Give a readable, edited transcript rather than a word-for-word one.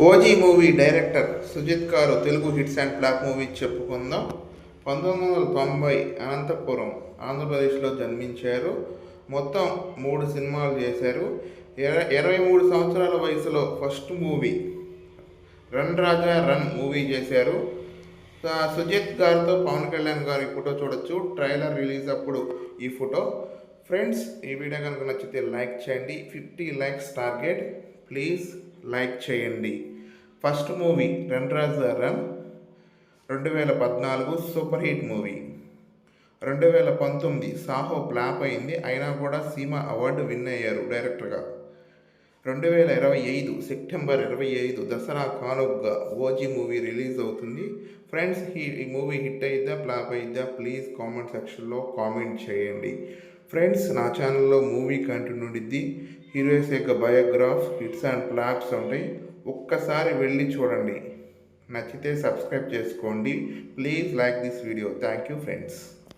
OG movie director Sujith గారు Telugu hits and flop movie చెప్పుకుందాం. 1990 అనంతపురం ఆంధ్రప్రదేశ్లో జన్మించారు. మొత్తం 3 సినిమాలు చేశారు. 23 సంవత్సరాల వయసులో first movie run Raja run movie చేశారు. సుజిత్ గారితో పవన్ కళ్యాణ్ గారి ఫోటో చూడొచ్చు. ట్రైలర్ రిలీజ్ అప్పుడు ఈ ఫోటో. ఫ్రెండ్స్, ఈ వీడియో కనుక నచ్చితే లైక్ చేయండి. 50 లైక్స్ టార్గెట్, ప్లీజ్ లైక్ చేయండి. First movie run Raja run 2014 super hit movie. 2019 Saaho flop అయింది, అయినా కూడా సీమా అవార్డు విన్ అయ్యారు డైరెక్టర్గా. 2025 సెప్టెంబర్ 25 దసరా కానుగ్గా ఓజీ మూవీ రిలీజ్ అవుతుంది. ఫ్రెండ్స్, ఈ మూవీ హిట్ అయిద్దా ఫ్లాప్ అయిద్దా ప్లీజ్ కామెంట్ సెక్షన్లో కామెంట్ చేయండి. ఫ్రెండ్స్, నా ఛానల్లో మూవీ కంటెంట్ ఉండిద్ది. హీరోస్ యొక్క బయోగ్రాఫ్, హిట్స్ అండ్ ఫ్లాప్స్ ఉంటాయి. ఒక్కసారి వెళ్ళి చూడండి. నచ్చితే సబ్స్క్రైబ్ చేసుకోండి. Please like this video. Thank you friends.